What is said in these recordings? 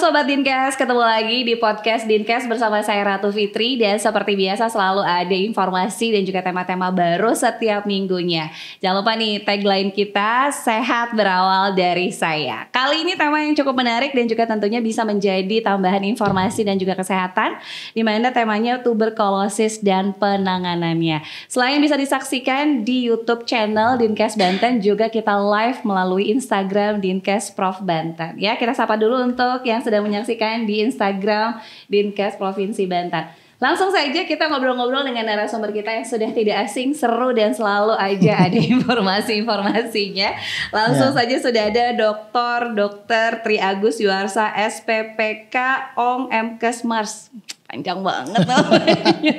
Sobat Dinkes, ketemu lagi di podcast Dinkes bersama saya Ratu Fitri. Dan seperti biasa selalu ada informasi dan juga tema-tema baru setiap minggunya. Jangan lupa nih tagline kita, sehat berawal dari saya. Kali ini tema yang cukup menarik dan juga tentunya bisa menjadi tambahan informasi dan juga kesehatan, di mana temanya tuberkulosis dan penanganannya. Selain bisa disaksikan di YouTube channel Dinkes Banten, juga kita live melalui Instagram Dinkes Prof Banten. Ya, kita sapa dulu untuk yang sedang menyaksikan di Instagram Dinkes Provinsi Banten. Langsung saja kita ngobrol-ngobrol dengan narasumber kita yang sudah tidak asing, seru dan selalu aja ada informasi-informasinya. Langsung saja sudah ada Dr. Tri Agus Yuarsa, SPPK Ong Mkesmars. Panjang banget namanya.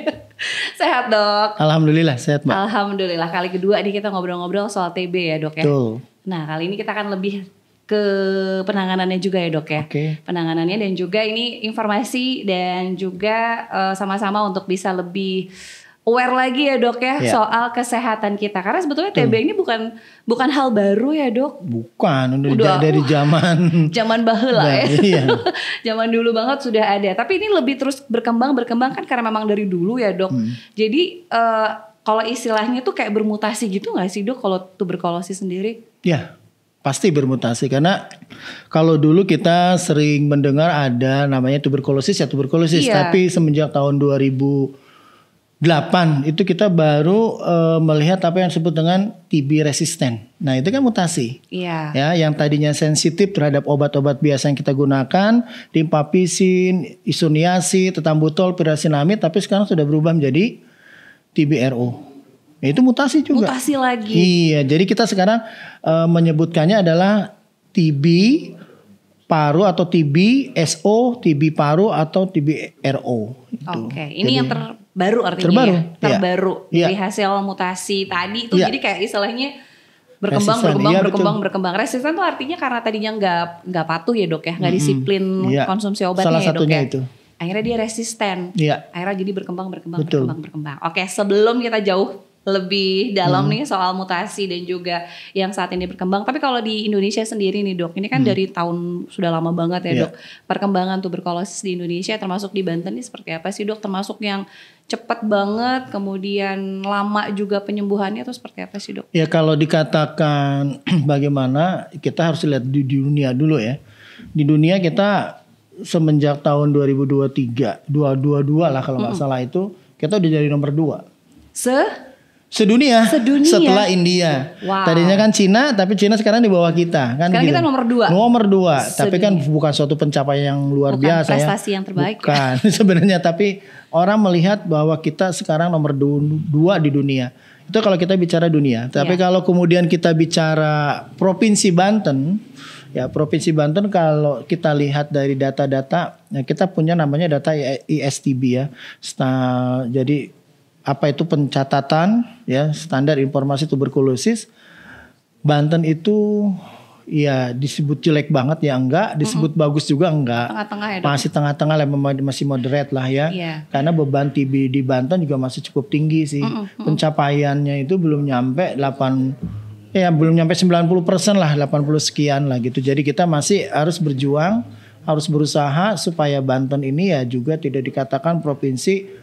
Sehat dok? Alhamdulillah sehat mbak. Alhamdulillah, kali kedua nih kita ngobrol-ngobrol soal TB ya dok ya. Betul. Nah kali ini kita akan lebih ke penanganannya juga ya dok ya. Penanganannya dan juga ini informasi dan juga sama-sama untuk bisa lebih aware lagi ya dok ya soal kesehatan kita. Karena sebetulnya TB ini bukan hal baru ya dok. Bukan, udah dari zaman baheula ya. Iya. Zaman dulu banget sudah ada. Tapi ini lebih terus berkembang kan karena memang dari dulu ya dok. Jadi kalau istilahnya tuh kayak bermutasi gitu gak sih dok kalau tuberkulosis sendiri? Ya. Pasti bermutasi karena kalau dulu kita sering mendengar ada namanya tuberkulosis, tapi semenjak tahun 2008 itu kita baru melihat apa yang disebut dengan TB resisten. Nah itu kan mutasi, ya yang tadinya sensitif terhadap obat-obat biasa yang kita gunakan, rifampicin, isoniazid, tetambutol, pirasinamid, tapi sekarang sudah berubah menjadi TB-RO. Itu mutasi juga. Mutasi lagi. Iya, jadi kita sekarang menyebutkannya adalah TB paru atau TB SO, TB paru atau TB RO. Oke, ini yang terbaru artinya terbaru dari hasil mutasi tadi itu. Jadi kayak istilahnya berkembang. Resisten tuh artinya karena tadinya nggak patuh ya dok ya, nggak disiplin konsumsi obatnya. Salah satunya ya dok ya. itu. Akhirnya dia resisten. Akhirnya jadi berkembang. Oke, sebelum kita jauh lebih dalam nih soal mutasi dan juga yang saat ini berkembang. Tapi kalau di Indonesia sendiri nih dok, ini kan dari tahun sudah lama banget ya dok. Perkembangan tuberkulosis di Indonesia termasuk di Banten ini seperti apa sih dok? Termasuk yang cepat banget, kemudian lama juga penyembuhannya atau seperti apa sih dok? Ya kalau dikatakan bagaimana, kita harus lihat di dunia dulu ya. Di dunia kita semenjak tahun 2023, 2022 lah kalau nggak salah itu, kita udah jadi nomor 2. Sedunia setelah India. Tadinya kan Cina, tapi Cina sekarang di bawah kita kan. Sekarang gitu. Kita nomor 2. Tapi kan bukan suatu pencapaian yang luar biasa ya. Bukan prestasi yang terbaik. Bukan sebenarnya, tapi orang melihat bahwa kita sekarang nomor 2 di dunia. Itu kalau kita bicara dunia. Tapi kalau kemudian kita bicara Provinsi Banten, ya Provinsi Banten kalau kita lihat dari data-data, ya kita punya namanya data ISTB ya. Jadi apa itu pencatatan ya standar informasi tuberkulosis. Banten itu ya disebut jelek banget ya enggak, disebut bagus juga enggak. Tengah-tengah ya, masih tengah-tengah lah, masih moderate lah ya. Karena beban TB di Banten juga masih cukup tinggi sih. Pencapaiannya itu belum nyampe 90% lah, 80 sekian lah gitu. Jadi kita masih harus berjuang, harus berusaha supaya Banten ini ya juga tidak dikatakan provinsi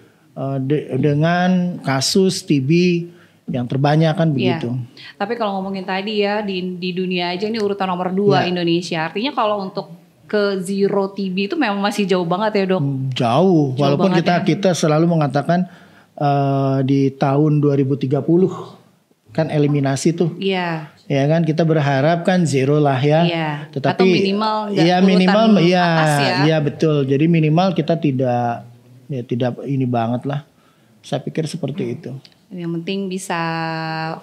dengan kasus TB yang terbanyak kan begitu. Tapi kalau ngomongin tadi ya di dunia aja ini urutan nomor 2 Indonesia. Artinya kalau untuk ke zero TB itu memang masih jauh banget ya dok. Jauh walaupun kita selalu mengatakan di tahun 2030 kan eliminasi tuh. Iya. Ya kan kita berharap kan zero lah ya. Tetapi atau minimal atas ya. Iya betul. Jadi minimal kita tidak ini banget lah. Saya pikir seperti itu. Yang penting bisa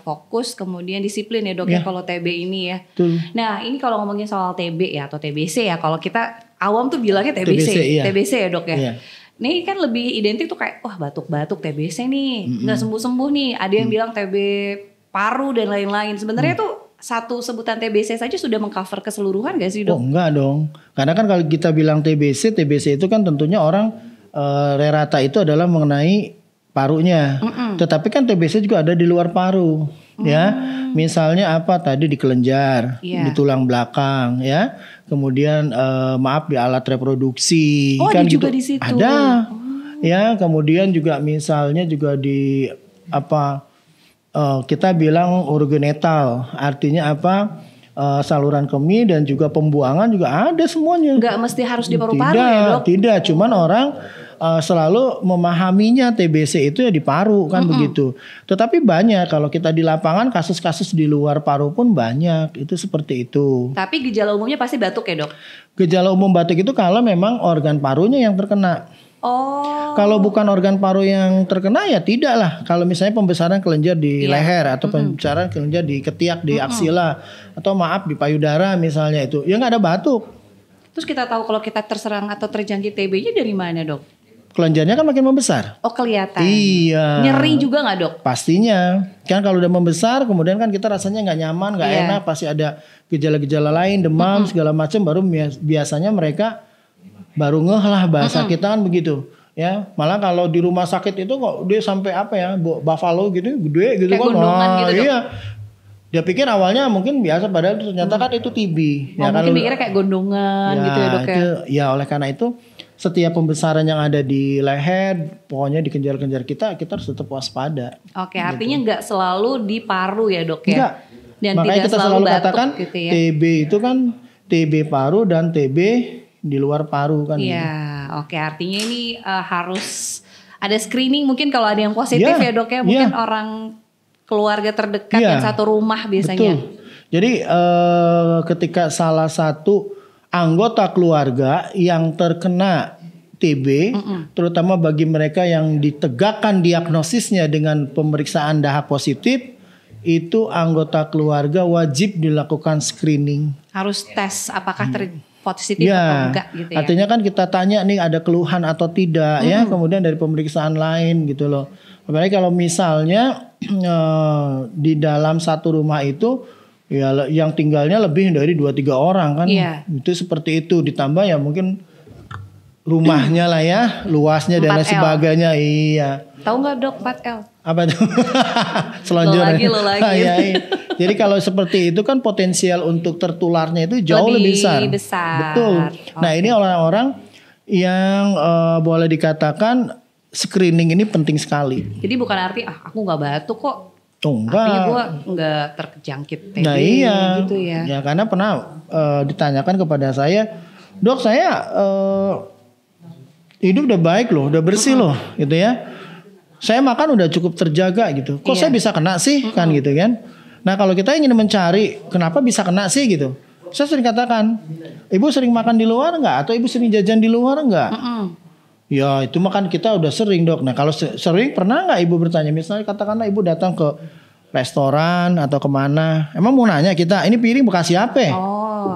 fokus, kemudian disiplin ya dok ya kalau TB ini ya. Betul. Nah ini kalau ngomongin soal TB ya atau TBC ya, kalau kita awam tuh bilangnya TBC ya dok ya. Ini kan lebih identik tuh kayak wah batuk-batuk TBC nih, nggak sembuh-sembuh nih. Ada yang bilang TB paru dan lain-lain. Sebenarnya tuh satu sebutan TBC saja sudah mengcover keseluruhan gak sih dok? Oh enggak dong. Karena kan kalau kita bilang TBC itu kan tentunya orang rata itu adalah mengenai parunya. Tetapi kan TBC juga ada di luar paru. ya. Misalnya apa tadi di kelenjar, di tulang belakang ya. Kemudian maaf di alat reproduksi kan ada juga gitu. di situ. Ada. Ya, kemudian juga misalnya juga di apa kita bilang urogenital, artinya apa? Saluran kemih dan juga pembuangan juga ada semuanya. Nggak mesti harus di paru-paru ya, Dok? Tidak, cuman orang selalu memahaminya TBC itu ya di paru kan begitu. Tetapi banyak kalau kita di lapangan kasus-kasus di luar paru pun banyak, itu seperti itu. Tapi gejala umumnya pasti batuk ya, Dok? Gejala umum batuk itu kalau memang organ parunya yang terkena. Kalau bukan organ paru yang terkena ya tidak lah. Kalau misalnya pembesaran kelenjar di leher atau pembesaran kelenjar di ketiak, di aksila, atau maaf di payudara misalnya itu, ya nggak ada batuk. Terus kita tahu kalau kita terserang atau terjangkit TB-nya dari mana, Dok? Kelenjarnya kan makin membesar. Oh, kelihatan. Iya. Nyeri juga nggak, Dok? Pastinya. Kan kalau udah membesar kemudian kan kita rasanya nggak nyaman, nggak enak, pasti ada gejala-gejala lain, demam segala macam, baru biasanya mereka baru ngeh lah bahasa kita kan begitu. Ya, malah kalau di rumah sakit itu kok dia sampai apa ya, buffalo gitu, gede gitu kayak kan. gondongan gitu, Dok. Iya. Dia pikir awalnya mungkin biasa padahal ternyata kan itu TB. Ya, mungkin mikirnya kayak gondongan gitu ya, Dok ya. Ya oleh karena itu setiap pembesaran yang ada di leher, pokoknya di kelenjar-kelenjar kita harus tetap waspada. Oke, artinya nggak selalu di paru ya, Dok ya? Enggak. Dan makanya tidak kita selalu batuk, katakan gitu ya? TB itu kan TB paru dan TB di luar paru kan. Iya, oke, artinya ini harus ada screening mungkin kalau ada yang positif ya, Dok ya, mungkin orang keluarga terdekat yang satu rumah biasanya. Betul. Jadi ketika salah satu anggota keluarga yang terkena TB, terutama bagi mereka yang ditegakkan diagnosisnya dengan pemeriksaan dahak positif, itu anggota keluarga wajib dilakukan screening. Harus tes apakah positif atau enggak gitu ya. Artinya kan kita tanya nih ada keluhan atau tidak ya, kemudian dari pemeriksaan lain gitu loh. Apalagi kalau misalnya di dalam satu rumah itu ya yang tinggalnya lebih dari 2-3 orang kan. Itu seperti itu, ditambah ya mungkin rumahnya lah ya, luasnya dan lain sebagainya. Iya. Tahu nggak, Dok, 4L? Apa tuh? Selonjor. Lo lagi. Iya. Jadi kalau seperti itu kan potensial untuk tertularnya itu jauh lebih besar. Betul. Nah, ini orang-orang yang boleh dikatakan screening ini penting sekali. Jadi bukan arti aku nggak batuk kok. Enggak. Artinya gue nggak terjangkit TB. Nah iya. Gitu ya. Ya karena pernah ditanyakan kepada saya, Dok saya hidup udah baik loh, udah bersih loh, gitu ya. Saya makan udah cukup terjaga gitu. Kok saya bisa kena sih kan gitu kan? Nah kalau kita ingin mencari kenapa bisa kena sih gitu, saya sering katakan, ibu sering makan di luar nggak? Atau ibu sering jajan di luar nggak? Ya itu makan kita udah sering, Dok. Nah kalau sering pernah nggak ibu bertanya, misalnya katakanlah ibu datang ke restoran atau kemana, emang mau nanya kita ini piring bekas siapa?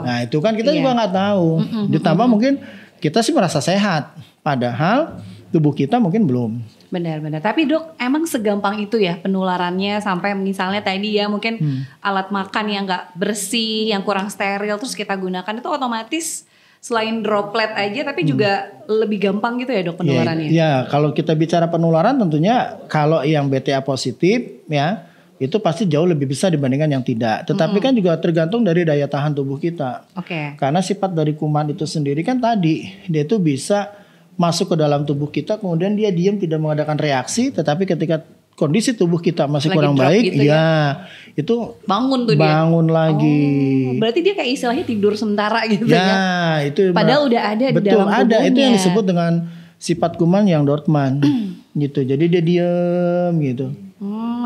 Nah itu kan kita juga nggak tahu. Ditambah mungkin kita sih merasa sehat, padahal tubuh kita mungkin belum. Benar-benar. Tapi, Dok, emang segampang itu ya penularannya, sampai misalnya tadi ya mungkin alat makan yang nggak bersih, yang kurang steril terus kita gunakan itu otomatis selain droplet aja tapi juga lebih gampang gitu ya, Dok, penularannya. Ya, kalau kita bicara penularan tentunya kalau yang BTA positif ya itu pasti jauh lebih besar dibandingkan yang tidak. Tetapi kan juga tergantung dari daya tahan tubuh kita. Karena sifat dari kuman itu sendiri kan tadi dia itu bisa masuk ke dalam tubuh kita, kemudian dia diam tidak mengadakan reaksi, tetapi ketika kondisi tubuh kita masih kurang baik, gitu itu bangun lagi. Berarti dia kayak istilahnya tidur sementara gitu ya. Itu padahal udah ada di dalam tubuhnya. Ada, itu yang disebut dengan sifat kuman yang Dortmund gitu. Jadi dia diam gitu.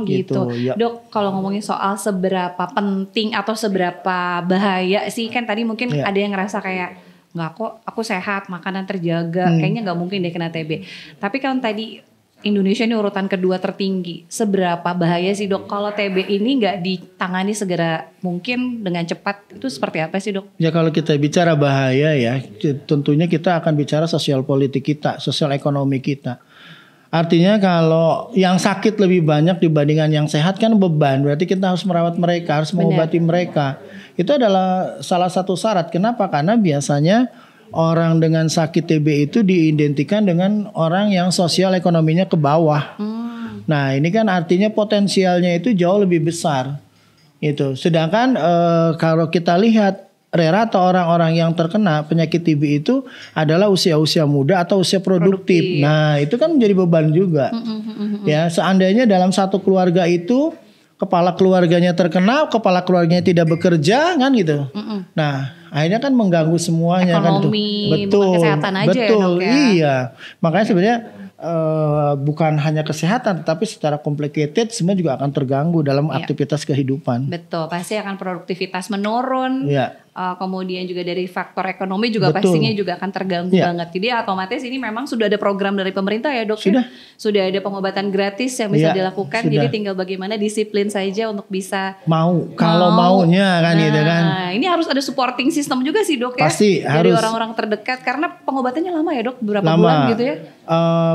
Gitu. Ya. Dok, kalau ngomongin soal seberapa penting atau seberapa bahaya sih, kan tadi mungkin ada yang ngerasa kayak nggak kok aku sehat, makanan terjaga, kayaknya nggak mungkin deh kena TB. Tapi kan tadi Indonesia ini urutan kedua tertinggi. Seberapa bahaya sih, Dok, kalau TB ini nggak ditangani segera mungkin dengan cepat, itu seperti apa sih, Dok? Ya kalau kita bicara bahaya ya, tentunya kita akan bicara sosial politik kita, sosial ekonomi kita. Artinya kalau yang sakit lebih banyak dibandingkan yang sehat kan beban. Berarti kita harus merawat mereka, harus mengobati mereka. Itu adalah salah satu syarat. Kenapa? Karena biasanya orang dengan sakit TB itu diidentikan dengan orang yang sosial ekonominya ke bawah. Nah ini kan artinya potensialnya itu jauh lebih besar. Itu. Sedangkan kalau kita lihat rata orang-orang yang terkena penyakit TB itu adalah usia-usia muda atau usia produktif. Nah itu kan menjadi beban juga. Ya seandainya dalam satu keluarga itu kepala keluarganya terkena, kepala keluarganya tidak bekerja kan gitu. Nah akhirnya kan mengganggu semuanya. Ekonomi, kan betul, bukan kesehatan aja betul, ya dok ya. Iya, makanya sebenarnya bukan hanya kesehatan, tapi secara complicated semua juga akan terganggu dalam aktivitas kehidupan. Betul, pasti akan produktivitas menurun. Kemudian juga dari faktor ekonomi juga pastinya juga akan terganggu banget. Jadi otomatis ini memang sudah ada program dari pemerintah ya dok. Sudah ada pengobatan gratis yang bisa dilakukan. Jadi tinggal bagaimana disiplin saja untuk bisa kalau maunya kan gitu kan. Ini harus ada supporting system juga sih dok ya. Pasti dari harus. orang-orang terdekat karena pengobatannya lama ya dok, berapa bulan gitu ya?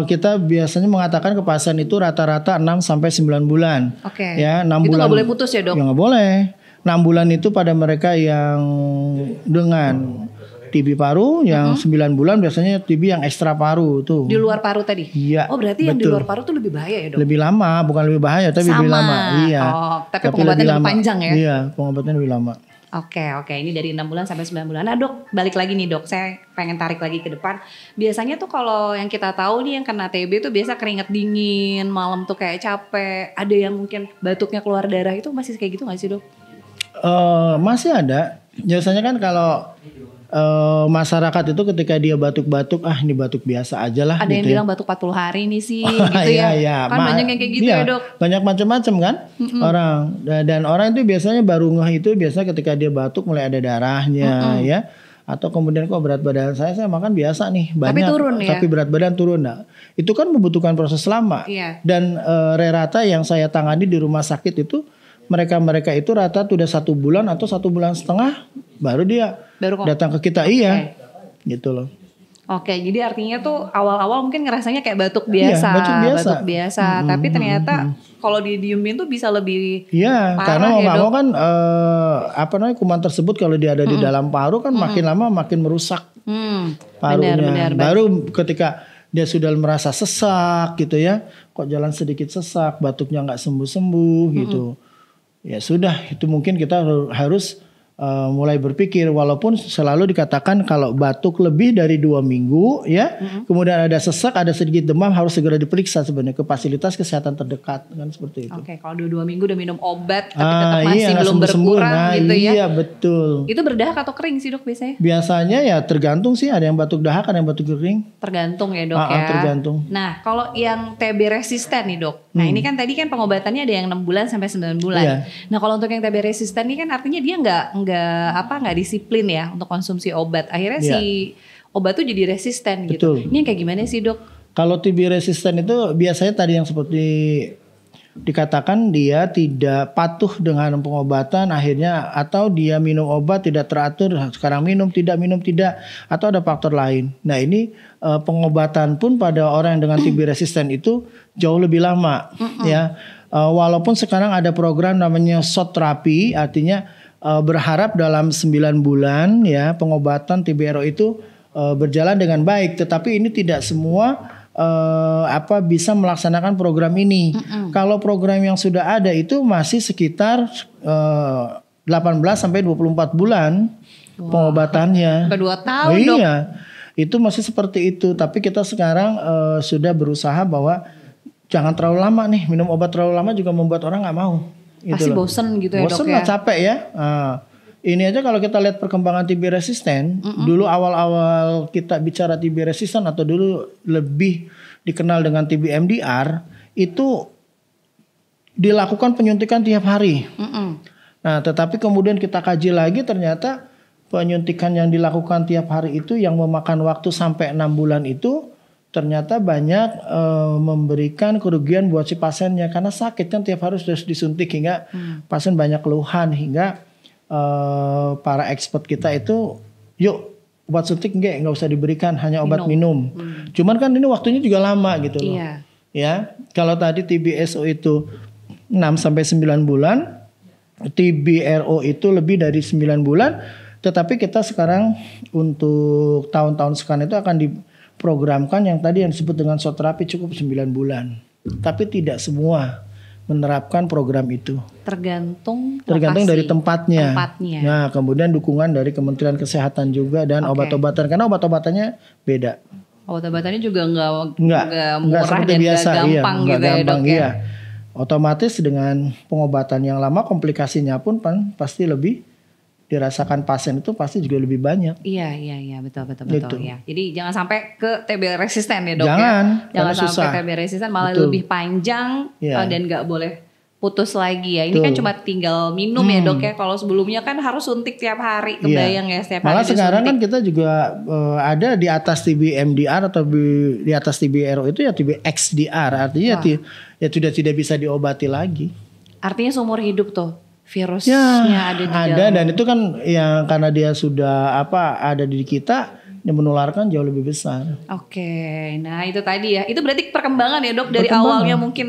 Kita biasanya mengatakan ke pasien itu rata-rata 6 sampai 9 bulan. Ya, 6 itu bulan. Itu nggak boleh putus ya dok? Ya nggak boleh. 6 bulan itu pada mereka yang dengan TB paru, yang 9 bulan biasanya TB yang ekstra paru tuh. Di luar paru tadi? Iya. Oh berarti yang di luar paru tuh lebih bahaya ya dok? Lebih lama, bukan lebih bahaya tapi lebih lama. Iya. Tapi pengobatannya lebih panjang ya? Iya, pengobatannya lebih lama. Oke, ini dari 6 bulan sampai 9 bulan. Nah dok, balik lagi nih dok, saya pengen tarik lagi ke depan. Biasanya tuh kalau yang kita tahu nih yang kena TB tuh biasa keringat dingin, malam tuh kayak capek. Ada yang mungkin batuknya keluar darah, itu masih kayak gitu gak sih dok? Masih ada. Biasanya kan kalau masyarakat itu ketika dia batuk-batuk, ini batuk biasa aja lah. Ada gitu yang bilang batuk 40 hari nih sih gitu ya. Kan banyak yang kayak gitu ya dok. Banyak macam-macam kan orang. Dan orang itu biasanya baru ngeh itu biasanya ketika dia batuk mulai ada darahnya ya. Atau kemudian kok berat badan saya makan biasa nih banyak. Tapi turun ya. Tapi berat badan turun. Nah, itu kan membutuhkan proses lama. Dan rata yang saya tangani di rumah sakit itu mereka itu rata udah 1 bulan atau 1,5 bulan baru dia datang ke kita gitu loh. Jadi artinya tuh awal-awal mungkin ngerasanya kayak batuk biasa, batuk biasa. Tapi ternyata kalau didiemin tuh bisa lebih parah karena mau ya nggak mau kan kuman tersebut kalau dia ada di dalam paru kan makin lama makin merusak parunya. Benar. Baru ketika dia sudah merasa sesak gitu ya, kok jalan sedikit sesak, batuknya nggak sembuh-sembuh gitu. Ya sudah, itu mungkin kita harus mulai berpikir, walaupun selalu dikatakan kalau batuk lebih dari 2 minggu ya, kemudian ada sesak, ada sedikit demam, harus segera diperiksa sebenarnya ke fasilitas kesehatan terdekat kan seperti itu. Kalau 2 minggu udah minum obat tapi tetap masih belum berkurang gitu ya. Iya betul. Itu berdahak atau kering sih dok biasanya? Biasanya ya tergantung sih, ada yang batuk dahak, ada yang batuk kering. Tergantung ya dok ya. Tergantung. Nah kalau yang TB resisten nih dok, nah ini kan tadi kan pengobatannya ada yang 6 bulan sampai 9 bulan. Nah kalau untuk yang TB resisten ini kan artinya dia nggak disiplin ya untuk konsumsi obat. Akhirnya si obat tuh jadi resisten gitu. Ini yang kayak gimana sih dok? Kalau TB resisten itu biasanya tadi yang seperti dikatakan dia tidak patuh dengan pengobatan akhirnya, atau dia minum obat tidak teratur, sekarang minum tidak, atau ada faktor lain. Nah ini pengobatan pun pada orang yang dengan TB resisten itu jauh lebih lama ya. Walaupun sekarang ada program namanya shot terapi, artinya berharap dalam 9 bulan ya pengobatan TBRO itu berjalan dengan baik, tetapi ini tidak semua bisa melaksanakan program ini. Kalau program yang sudah ada itu masih sekitar 18 sampai 24 bulan pengobatannya. Sampai 2 tahun dok. Iya. Itu masih seperti itu, tapi kita sekarang sudah berusaha bahwa jangan terlalu lama nih, minum obat terlalu lama juga membuat orang nggak mau. Pasti bosen gitu ya dok ya. Bosen lah, capek ya. Ini aja kalau kita lihat perkembangan TB resisten, dulu awal-awal kita bicara TB resisten atau dulu lebih dikenal dengan TB MDR, itu dilakukan penyuntikan tiap hari. Nah, tetapi kemudian kita kaji lagi, ternyata penyuntikan yang dilakukan tiap hari itu yang memakan waktu sampai 6 bulan itu ternyata banyak memberikan kerugian buat si pasiennya, karena sakit kan tiap hari harus disuntik hingga pasien banyak keluhan, hingga para expert kita itu obat suntik nggak usah diberikan, hanya obat minum. Cuman kan ini waktunya juga lama gitu loh. Ya, kalau tadi TBSO itu 6 sampai 9 bulan, TBRO itu lebih dari 9 bulan, tetapi kita sekarang untuk tahun-tahun sekarang itu akan diprogramkan yang tadi yang disebut dengan shot terapi cukup 9 bulan. tapi tidak semua menerapkan program itu. Tergantung dari tempatnya. Tempatnya. Nah, kemudian dukungan dari Kementerian Kesehatan juga dan obat-obatan, karena obat-obatannya beda. Obat-obatannya juga nggak nggak murah seperti dan biasa, nggak gampang nggak gitu ya gampang, dok ya. iya. Otomatis dengan pengobatan yang lama, komplikasinya pun pasti lebih dirasakan pasien itu pasti juga lebih banyak. Iya betul Gitu. ya. Jadi jangan sampai ke TB resisten ya dok Jangan sampai susah. TB resisten malah Betul. lebih panjang dan nggak boleh putus lagi ya. Ini Betul. kan cuma tinggal minum ya dok ya. Kalau sebelumnya kan harus suntik tiap hari, kebayang ya setiap Malah hari sekarang disuntik. kan kita juga ada di atas TB MDR atau di atas TB RO itu ya TB XDR, artinya ya sudah tidak bisa diobati lagi. Artinya seumur hidup tuh virusnya ada di dalam. Dan itu kan yang karena dia sudah ada di kita, yang menularkan jauh lebih besar. Oke, nah itu tadi ya. Itu berarti perkembangan ya dok, dari awalnya mungkin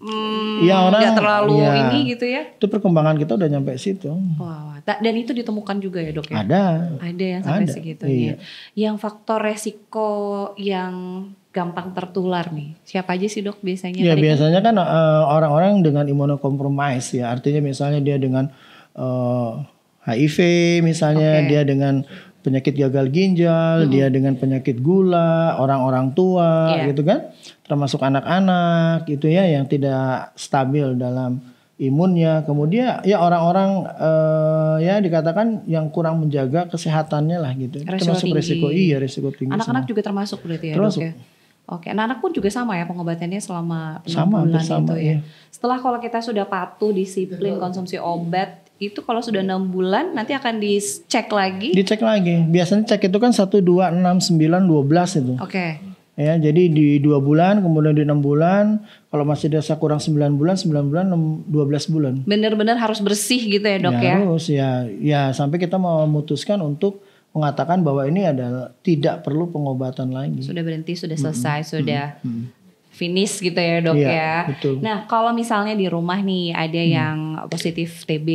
nggak terlalu ini gitu ya. Itu perkembangan kita udah nyampe situ. Wow. Dan itu ditemukan juga ya dok ya? Ada yang sampai segitunya. Yang faktor resiko yang gampang tertular nih, siapa aja sih dok biasanya? Ya biasanya kan orang-orang dengan imunokompromis ya, artinya misalnya dia dengan HIV misalnya, dia dengan penyakit gagal ginjal, dia dengan penyakit gula, orang-orang tua gitu kan, termasuk anak-anak gitu ya yang tidak stabil dalam imunnya. Kemudian ya orang-orang ya dikatakan yang kurang menjaga kesehatannya lah gitu. Termasuk risiko tinggi. Anak-anak juga termasuk berarti ya termasuk. dok ya? Oke, anak-anak pun juga sama ya pengobatannya selama 6 bulan bersama, itu ya. Setelah kalau kita sudah patuh disiplin konsumsi obat, itu kalau sudah 6 bulan nanti akan dicek lagi. Dicek lagi. Biasanya cek itu kan 1, 2, 6, 9, 12 itu. Oke. Ya, jadi di 2 bulan, kemudian di 6 bulan, kalau masih dirasa kurang 9 bulan, 12 bulan. Benar-benar harus bersih gitu ya dok ya? Harus ya sampai kita memutuskan untuk mengatakan bahwa ini adalah tidak perlu pengobatan lagi. Sudah berhenti, sudah selesai, sudah finish gitu ya dok ya. Betul. Nah kalau misalnya di rumah nih ada yang positif TB,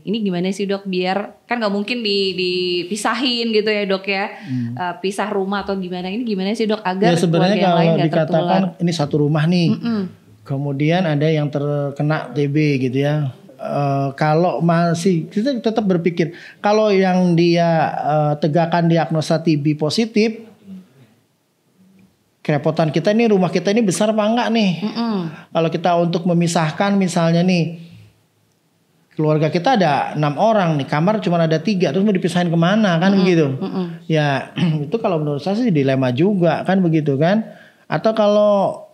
ini gimana sih dok? Biar kan nggak mungkin dipisahin gitu ya dok ya, pisah rumah atau gimana? Ini gimana sih dok agar sebenarnya yang lain nggak tertular? Dikatakan ini satu rumah nih, kemudian ada yang terkena TB gitu ya. Kalau masih kita tetap berpikir kalau yang dia tegakkan diagnosa TB positif, kerepotan kita ini, rumah kita ini besar apa enggak nih? Kalau kita untuk memisahkan misalnya nih, keluarga kita ada 6 orang nih, kamar cuma ada 3, terus mau dipisahin kemana kan begitu? Ya itu kalau menurut saya sih dilema juga kan begitu kan? Atau kalau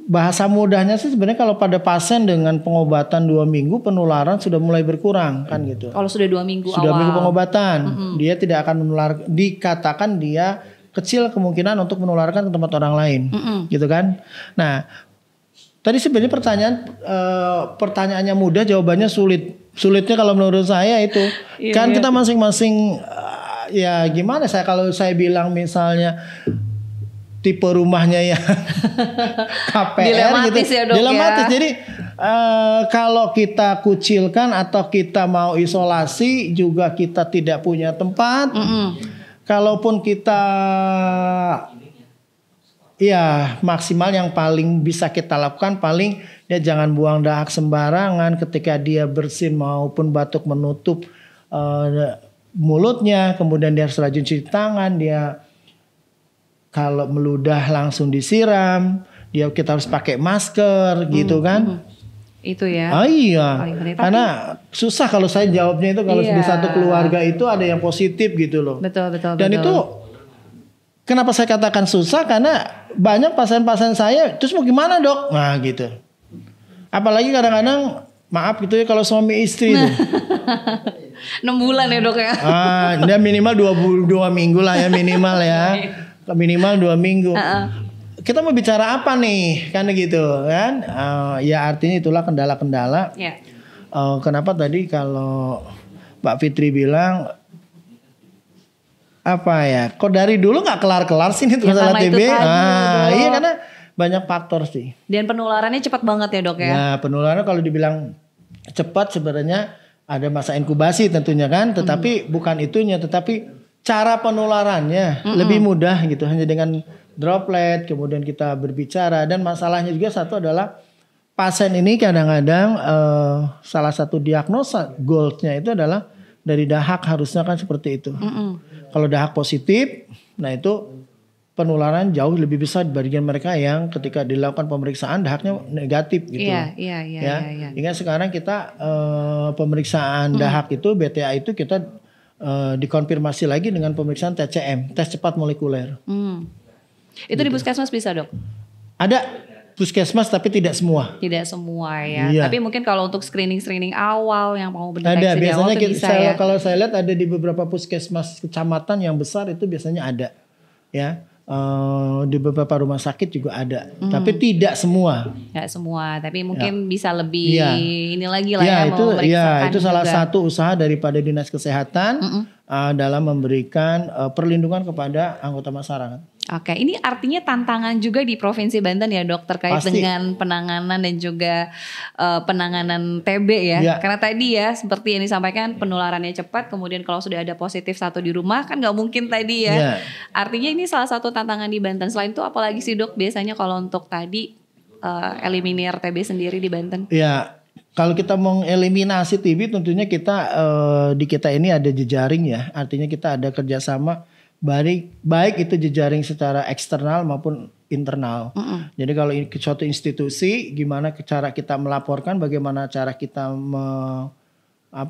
bahasa mudahnya sih sebenarnya kalau pada pasien dengan pengobatan 2 minggu penularan sudah mulai berkurang kan gitu. Kalau sudah 2 minggu sudah awal. minggu pengobatan, dia tidak akan menular, dikatakan dia kecil kemungkinan untuk menularkan ke tempat orang lain, gitu kan. Nah, tadi sebenarnya pertanyaannya mudah, jawabannya sulit. Sulitnya kalau menurut saya itu, kan kita masing-masing ya gimana kalau saya bilang misalnya tipe rumahnya ya KPR dilematis gitu. Ya dok dilematis. ya. Jadi kalau kita kucilkan atau kita mau isolasi juga kita tidak punya tempat. Kalaupun kita ya maksimal yang paling bisa kita lakukan paling dia jangan buang dahak sembarangan ketika dia bersin maupun batuk menutup mulutnya. Kemudian dia harus rajin cuci tangan, dia kalau meludah langsung disiram, kita harus pakai masker gitu kan. Itu ya. Iya. Karena susah kalau saya jawabnya itu kalau di satu keluarga itu ada yang positif gitu loh. Betul. Dan itu kenapa saya katakan susah karena banyak pasien-pasien saya terus mau gimana dok? Nah gitu. Apalagi kadang-kadang maaf gitu ya kalau suami istri itu. 6 bulan ya dok ya. Dia minimal 2 minggu lah ya minimal ya. Minimal 2 minggu. Kita mau bicara apa nih kan gitu kan? Ya artinya itulah kendala-kendala. Kenapa tadi kalau Mbak Fitri bilang apa ya? Kok dari dulu nggak kelar-kelar sih nih masalah TB? Iya karena banyak faktor sih. Dan penularannya cepat banget ya dok ya? Ya penularan kalau dibilang cepat sebenarnya ada masa inkubasi tentunya kan. Tetapi bukan itunya, tetapi cara penularannya lebih mudah gitu, hanya dengan droplet, kemudian kita berbicara. Dan masalahnya juga satu adalah pasien ini kadang-kadang salah satu diagnosa goldnya itu adalah dari dahak, harusnya kan seperti itu. Kalau dahak positif, nah itu penularan jauh lebih besar dibandingkan mereka yang ketika dilakukan pemeriksaan dahaknya negatif gitu. Iya. Hingga sekarang kita pemeriksaan dahak itu, BTA itu kita dikonfirmasi lagi dengan pemeriksaan TCM, tes cepat molekuler. Itu di puskesmas bisa, Dok? Ada puskesmas tapi tidak semua. Tidak semua ya. Iya. Tapi mungkin kalau untuk screening awal yang mau Ada berdeteksi di awal biasanya itu bisa ya. kalau saya lihat ada di beberapa puskesmas kecamatan yang besar itu biasanya ada, ya. Di beberapa rumah sakit juga ada, tapi tidak semua. Nggak semua, tapi mungkin bisa lebih ini lagi lah itu salah satu usaha daripada Dinas Kesehatan dalam memberikan perlindungan kepada anggota masyarakat. Oke, ini artinya tantangan juga di Provinsi Banten ya, Dok, terkait dengan penanganan dan juga penanganan TB ya. Karena tadi ya seperti yang disampaikan penularannya cepat, kemudian kalau sudah ada positif satu di rumah kan nggak mungkin tadi ya. Artinya ini salah satu tantangan di Banten. Selain itu apalagi sih, Dok, biasanya kalau untuk tadi eliminir TB sendiri di Banten? Ya, kalau kita mengeliminasi TB tentunya kita di kita ini ada jejaring ya. Artinya kita ada kerjasama baik itu jejaring secara eksternal maupun internal. Jadi kalau ini suatu institusi, gimana cara kita melaporkan, bagaimana cara kita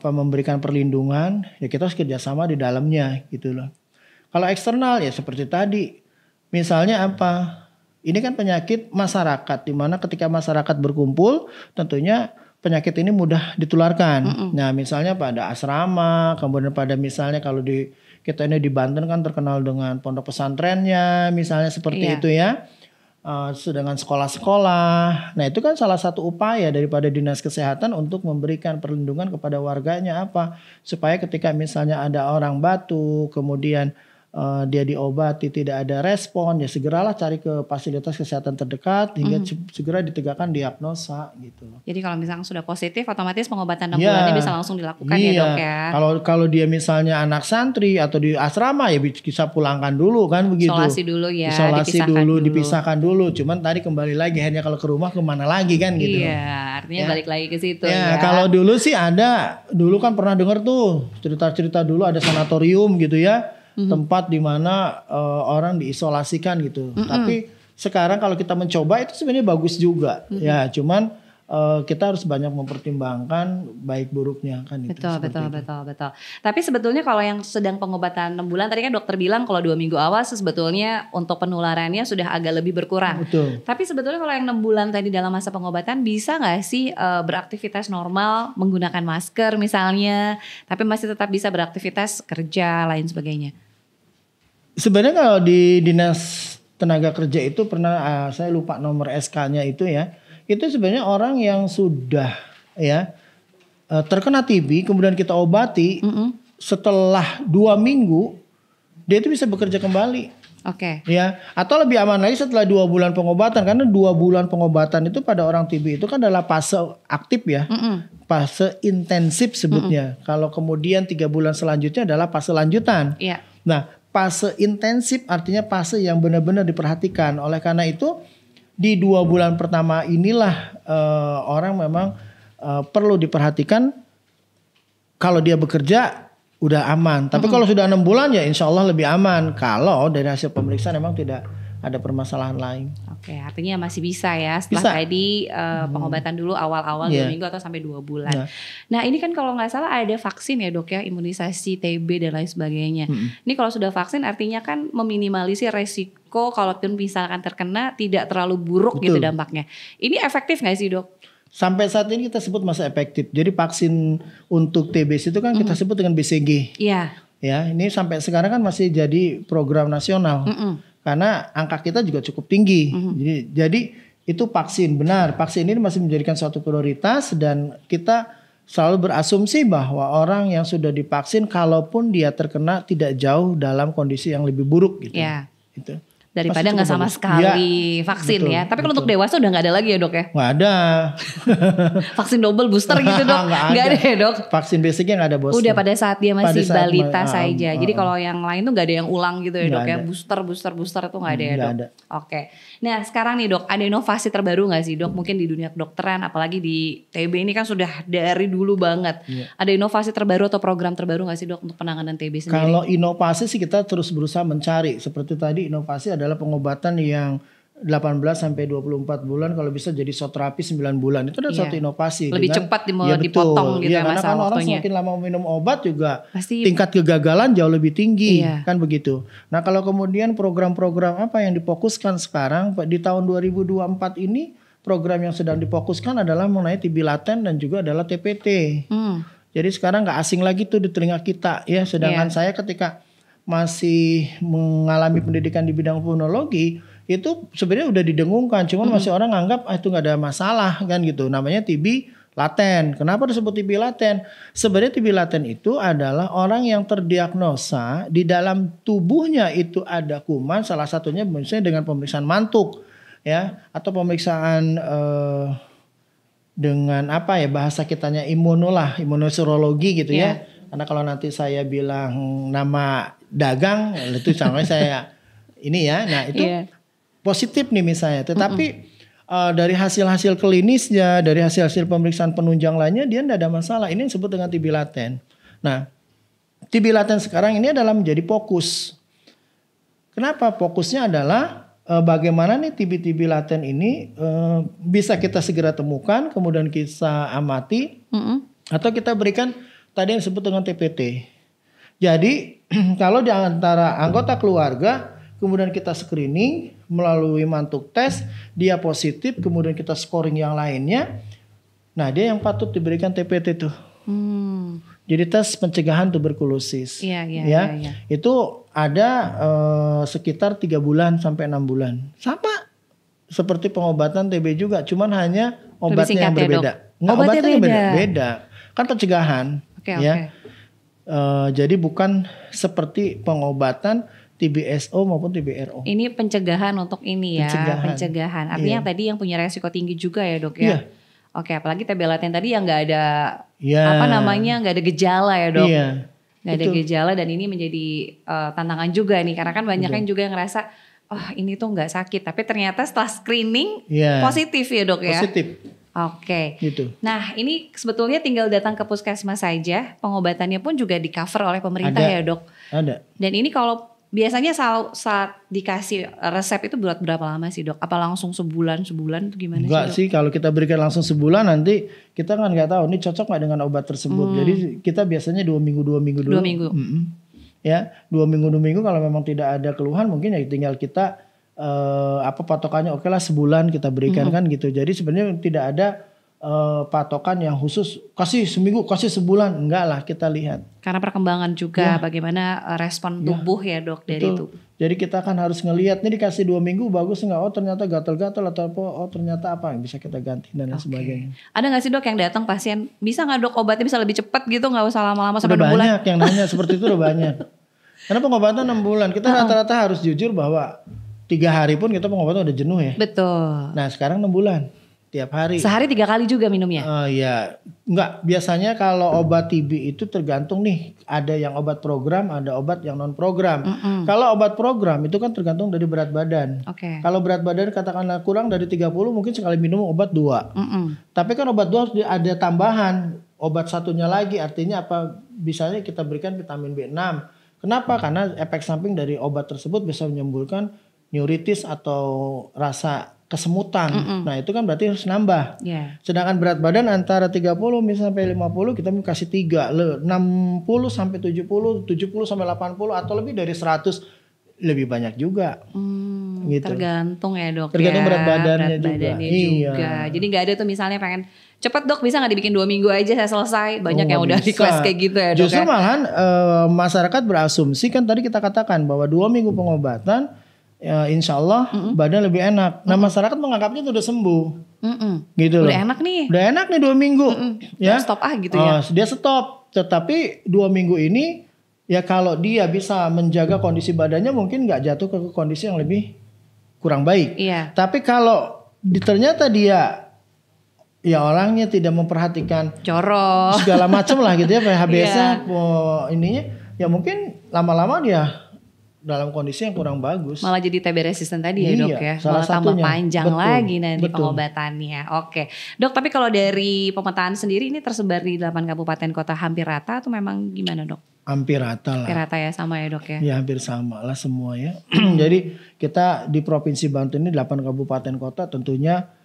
memberikan perlindungan, ya kita harus kerjasama di dalamnya gitu loh. Kalau eksternal ya seperti tadi, misalnya apa? Ini kan penyakit masyarakat, di mana ketika masyarakat berkumpul, tentunya penyakit ini mudah ditularkan. Nah, misalnya pada asrama, kemudian pada misalnya kalau kita ini di Banten kan terkenal dengan pondok pesantrennya, misalnya seperti itu ya. Sedangkan sekolah-sekolah. Nah, itu kan salah satu upaya daripada Dinas Kesehatan untuk memberikan perlindungan kepada warganya apa? Supaya ketika misalnya ada orang batuk, kemudian dia diobati tidak ada respon, ya segeralah cari ke fasilitas kesehatan terdekat hingga segera ditegakkan diagnosa gitu. Jadi kalau misalnya sudah positif, otomatis pengobatan 6 bulannya bisa langsung dilakukan ya, Dok ya. Kalau dia misalnya anak santri atau di asrama ya bisa pulangkan dulu kan begitu. Isolasi dulu ya. Dipisahkan dulu. Cuman tadi kembali lagi, hanya kalau ke rumah kemana lagi kan gitu. Iya, artinya balik lagi ke situ ya. Kalau dulu sih dulu kan pernah dengar tuh cerita-cerita dulu ada sanatorium gitu ya. Tempat di mana orang diisolasikan gitu. Tapi sekarang kalau kita mencoba itu sebenarnya bagus juga. Ya, cuman kita harus banyak mempertimbangkan baik buruknya kan itu. Betul. Tapi sebetulnya kalau yang sedang pengobatan 6 bulan, tadi kan dokter bilang kalau 2 minggu awal sebetulnya untuk penularannya sudah agak lebih berkurang. Betul. Tapi sebetulnya kalau yang 6 bulan tadi dalam masa pengobatan bisa nggak sih beraktivitas normal, menggunakan masker misalnya, tapi masih tetap bisa beraktivitas kerja lain sebagainya? Sebenarnya kalau di Dinas Tenaga Kerja itu pernah saya lupa nomor SK-nya itu ya. Itu sebenarnya orang yang sudah ya terkena TB kemudian kita obati setelah 2 minggu dia itu bisa bekerja kembali. Oke. Ya, atau lebih aman lagi setelah 2 bulan pengobatan, karena 2 bulan pengobatan itu pada orang TB itu kan adalah fase aktif ya. Fase intensif sebutnya. Kalau kemudian 3 bulan selanjutnya adalah fase lanjutan. Iya. Nah, fase intensif artinya fase yang benar-benar diperhatikan. Oleh karena itu di 2 bulan pertama inilah orang memang perlu diperhatikan. Kalau dia bekerja udah aman. Tapi kalau sudah 6 bulan ya insya Allah lebih aman. Kalau dari hasil pemeriksaan memang tidak ada permasalahan lain. Oke, artinya masih bisa ya setelah tadi pengobatan dulu awal-awal 2 minggu atau sampai 2 bulan. Nah ini kan kalau nggak salah ada vaksin ya, Dok ya, imunisasi TB dan lain sebagainya. Ini kalau sudah vaksin artinya kan meminimalisir resiko kalaupun misalkan terkena tidak terlalu buruk gitu dampaknya. Ini efektif nggak sih, Dok? Sampai saat ini kita sebut masih efektif. Jadi vaksin untuk TBC itu kan kita sebut dengan BCG. Iya. Ya, ini sampai sekarang kan masih jadi program nasional. Karena angka kita juga cukup tinggi. Jadi itu vaksin, benar. Vaksin ini masih menjadikan suatu prioritas dan kita selalu berasumsi bahwa orang yang sudah divaksin kalaupun dia terkena tidak jauh dalam kondisi yang lebih buruk gitu. Yeah. Gitu. Daripada pasti nggak cukup sama bagus. sekali Iya, vaksin betul, ya. Tapi kalau untuk betul. dewasa udah nggak ada lagi ya dok ya? Nggak ada. Vaksin double booster gitu dok? Nggak ada ya dok? Vaksin basicnya nggak ada booster. Udah pada saat dia masih Pada saat balita saja. Jadi kalau yang lain tuh nggak ada yang ulang gitu ya dok Nggak ya? ada. Booster itu nggak ada ya Nggak dok? ada. Oke. Nah sekarang nih dok, ada inovasi terbaru nggak sih dok? Mungkin di dunia kedokteran, apalagi di TB ini kan sudah dari dulu banget. Iya. Ada inovasi terbaru atau program terbaru nggak sih dok untuk penanganan TB sendiri? Kalau inovasi sih kita terus berusaha mencari. Seperti tadi inovasi adalah pengobatan yang 18 sampai 24 bulan, kalau bisa jadi short terapi 9 bulan. Itu adalah Iya. suatu inovasi. Lebih dengan- cepat Iya, dipotong betul. gitu Iya, ya karena masa kan orang waktunya. semakin lama minum obat juga Pasti tingkat kegagalan jauh lebih tinggi, Iya. kan begitu. Nah kalau kemudian program-program apa yang difokuskan sekarang di tahun 2024 ini, program yang sedang difokuskan adalah mengenai TB laten dan juga adalah TPT. Jadi sekarang nggak asing lagi tuh di telinga kita ya. Sedangkan Iya. saya ketika masih mengalami pendidikan di bidang pulmonologi itu sebenarnya udah didengungkan, cuman masih orang anggap itu nggak ada masalah kan gitu. Namanya TB laten. Kenapa disebut TB laten? Sebenarnya TB laten itu adalah orang yang terdiagnosa di dalam tubuhnya itu ada kuman, salah satunya misalnya dengan pemeriksaan mantuk ya, atau pemeriksaan dengan apa ya bahasa kitanya imunoserologi gitu ya. Karena kalau nanti saya bilang nama dagang itu sama saya ini ya. Nah itu positif nih misalnya. Tetapi dari hasil-hasil klinisnya, dari hasil-hasil pemeriksaan penunjang lainnya dia tidak ada masalah. Ini disebut dengan TB laten. Nah TB laten sekarang ini adalah menjadi fokus. Kenapa? Fokusnya adalah bagaimana nih TB laten ini bisa kita segera temukan, kemudian kita amati, atau kita berikan tadi yang disebut dengan TPT. Jadi kalau di antara anggota keluarga, kemudian kita screening melalui mantuk tes, dia positif, kemudian kita scoring yang lainnya, nah dia yang patut diberikan TPT tuh. Jadi tes pencegahan tuberkulosis. Iya. Itu ada sekitar 3 bulan sampai 6 bulan. Sama seperti pengobatan TB juga, cuman hanya obatnya yang berbeda. Obatnya yang beda. Kan pencegahan. Ya. Jadi bukan seperti pengobatan TBSO maupun TBRO. Ini pencegahan untuk ini ya, pencegahan. Artinya tadi yang punya resiko tinggi juga ya dok ya. Iya. Oke, apalagi TB laten tadi yang nggak ada nggak ada gejala ya dok. Iya. Nggak ada gejala dan ini menjadi tantangan juga nih karena kan banyak yang juga yang ngerasa ini tuh nggak sakit, tapi ternyata setelah screening positif ya dok ya. Positif. Oke. Gitu. Nah ini sebetulnya tinggal datang ke puskesmas saja, pengobatannya pun juga di cover oleh pemerintah ya dok. Ada. Dan ini kalau biasanya saat dikasih resep itu buat berapa lama sih dok? Apa langsung sebulan itu gimana Enggak sih sih, dok? kalau kita berikan langsung sebulan nanti kita kan nggak tahu ini cocok nggak dengan obat tersebut. Jadi kita biasanya 2 minggu dulu. 2 minggu. Ya 2 minggu kalau memang tidak ada keluhan mungkin ya tinggal kita patokannya oke lah sebulan kita berikan kan gitu. Jadi sebenarnya tidak ada patokan yang khusus kasih seminggu kasih sebulan, enggak lah, kita lihat karena perkembangan juga bagaimana respon tubuh ya dok dari itu. Jadi kita kan harus ngelihat nih dikasih 2 minggu bagus nggak, ternyata gatal-gatal atau apa, ternyata apa yang bisa kita ganti dan lain sebagainya. Ada nggak sih dok yang datang pasien bisa nggak dok obatnya bisa lebih cepat gitu, nggak usah lama-lama sampai 6 bulan? Udah banyak yang nanya seperti itu, udah banyak. Karena pengobatan 6 bulan kita rata-rata harus jujur bahwa 3 hari pun kita pengobatan udah jenuh ya. Betul. Nah sekarang 6 bulan. Tiap hari. Sehari 3 kali juga minumnya? Ya, enggak. Biasanya kalau obat TB itu tergantung nih. Ada yang obat program, ada obat yang non program. Kalau obat program itu kan tergantung dari berat badan. Kalau berat badan katakanlah kurang dari 30, mungkin sekali minum obat 2. Tapi kan obat 2 harus ada tambahan. Obat satunya lagi, artinya apa? Misalnya kita berikan vitamin B6. Kenapa? Karena efek samping dari obat tersebut bisa menimbulkan neuritis atau rasa kesemutan. Nah itu kan berarti harus nambah. Sedangkan berat badan antara 30 misalnya sampai 50 kita kasih 3, 60 sampai 70, 70 sampai 80 atau lebih dari 100 lebih banyak juga. Gitu. Tergantung ya dok. Tergantung berat badannya juga. Iya. Jadi nggak ada tuh misalnya pengen cepet dok bisa nggak dibikin 2 minggu aja saya selesai. Banyak yang udah request kayak gitu ya dok. Justru malahan masyarakat berasumsi kan tadi kita katakan bahwa 2 minggu pengobatan ya insya Allah badan lebih enak. Nah masyarakat menganggapnya itu udah sembuh. Gitu loh. Udah enak nih. Udah enak nih 2 minggu. Ya. Stop gitu ya. Dia stop. Tetapi 2 minggu ini ya kalau dia bisa menjaga kondisi badannya mungkin gak jatuh ke kondisi yang lebih kurang baik. Iya. Tapi kalau ternyata dia ya orangnya tidak memperhatikan Jorok. segala macam lah gitu ya, HBS-nya Iya. ininya ya mungkin lama-lama dia dalam kondisi yang kurang bagus. Malah jadi TB resisten tadi ya, Dok Iya, ya. salah Malah tambah satunya. panjang Betul, lagi nanti betul. pengobatannya. Oke. Dok, tapi kalau dari pemetaan sendiri ini tersebar di 8 kabupaten kota hampir rata atau memang gimana, Dok? Hampir rata lah. Hampir rata ya, sama ya, Dok ya. Ya hampir sama lah semua ya. Jadi kita di Provinsi Banten ini 8 kabupaten kota tentunya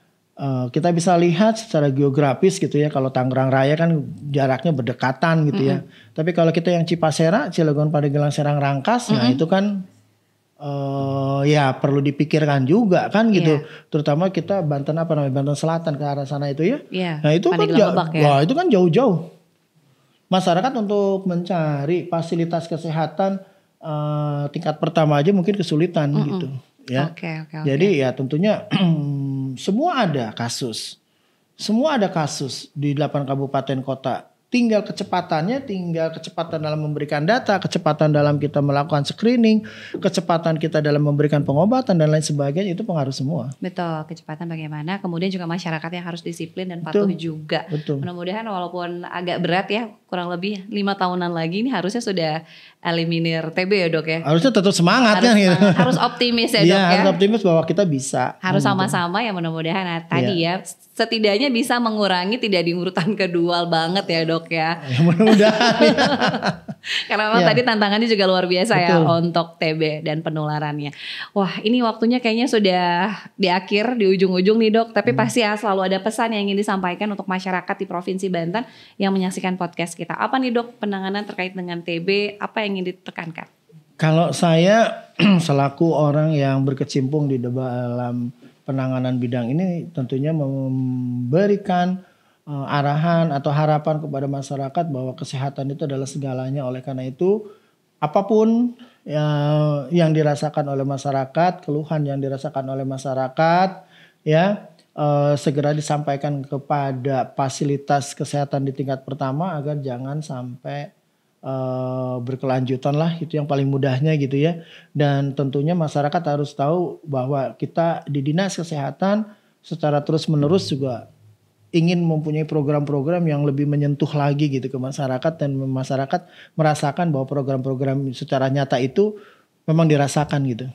kita bisa lihat secara geografis gitu ya. Kalau Tangerang Raya kan jaraknya berdekatan gitu ya. Tapi kalau kita yang Cipasera, Cilegon, Pandeglang, Serang, Rangkas, nah itu kan ya perlu dipikirkan juga kan gitu. Terutama kita Banten Banten Selatan ke arah sana itu ya. Iya. Nah itu kan Lebak ya. wah itu kan jauh-jauh. Masyarakat untuk mencari fasilitas kesehatan tingkat pertama aja mungkin kesulitan gitu ya. Oke. Jadi ya tentunya semua ada kasus. Semua ada kasus di 8 kabupaten kota. Tinggal kecepatan dalam memberikan data, kecepatan dalam kita melakukan screening, kecepatan kita dalam memberikan pengobatan dan lain sebagainya, itu pengaruh semua. Betul, kecepatan bagaimana, kemudian juga masyarakat yang harus disiplin dan patuh juga. Betul. Mudah-mudahan walaupun agak berat ya, kurang lebih 5 tahunan lagi ini harusnya sudah eliminir TB ya, Dok ya. Harusnya tetap semangat kan gitu. Harus optimis ya, Dok ya. Harus optimis bahwa kita bisa. Harus sama-sama ya, mudah-mudahan tadi ya setidaknya bisa mengurangi tidak di urutan kedua banget ya, Dok ya. Ya mudah-mudahan. Karena memang tadi tantangannya juga luar biasa. Betul. Ya untuk TB dan penularannya. Wah, ini waktunya kayaknya sudah di akhir, di ujung-ujung nih, Dok. Tapi pasti selalu ada pesan yang ingin disampaikan untuk masyarakat di Provinsi Banten yang menyaksikan podcast kita. Apa nih, Dok, penanganan terkait dengan TB, apa yang ingin ditekankan? Kalau saya selaku orang yang berkecimpung di dalam penanganan bidang ini tentunya memberikan arahan atau harapan kepada masyarakat bahwa kesehatan itu adalah segalanya. Oleh karena itu apapun yang dirasakan oleh masyarakat, keluhan yang dirasakan oleh masyarakat ya segera disampaikan kepada fasilitas kesehatan di tingkat pertama agar jangan sampai berkelanjutan lah, itu yang paling mudahnya gitu ya. Dan tentunya masyarakat harus tahu bahwa kita di Dinas Kesehatan secara terus menerus juga ingin mempunyai program-program yang lebih menyentuh lagi gitu ke masyarakat, dan masyarakat merasakan bahwa program-program secara nyata itu memang dirasakan gitu.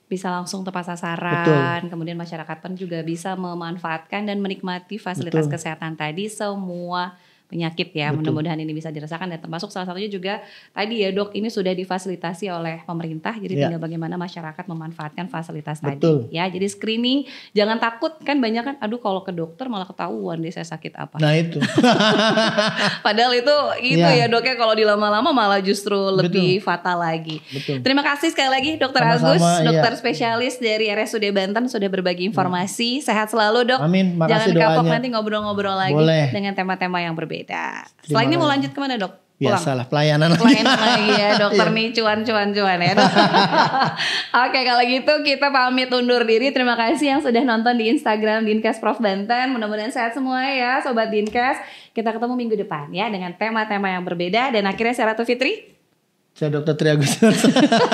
Bisa langsung tepat sasaran. Betul. Kemudian masyarakat pun juga bisa memanfaatkan dan menikmati fasilitas kesehatan tadi semua penyakit ya. Mudah-mudahan ini bisa dirasakan, dan termasuk salah satunya juga tadi ya, Dok, ini sudah difasilitasi oleh pemerintah, jadi tinggal bagaimana masyarakat memanfaatkan fasilitas tadi ya. Jadi screening, jangan takut, kan banyak kan aduh kalau ke dokter malah ketahuan deh saya sakit apa. Nah itu. Padahal itu ya, Dok ya, kalau dilama-lama malah justru lebih fatal lagi. Terima kasih sekali lagi Dr. Agus, dokter spesialis dari RSUD Banten sudah berbagi informasi. Sehat selalu, Dok. Amin. Makasih jangan kapok doanya. nanti ngobrol-ngobrol lagi dengan tema-tema yang berbeda. Setelah ini mau lanjut kemana, Dok? Biasalah pelayanan lagi ya, dokter nih cuan ya. Oke, kalau gitu kita pamit undur diri. Terima kasih yang sudah nonton di Instagram Dinkes Prof Banten. Mudah-mudahan sehat semua ya Sobat Dinkes. Kita ketemu minggu depan ya dengan tema-tema yang berbeda. Dan akhirnya saya Ratu Fitri, saya Dr. Tri Agus.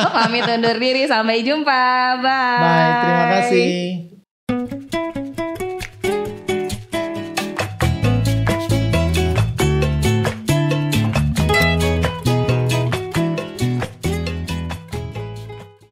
pamit undur diri, sampai jumpa. Bye. Bye, terima kasih.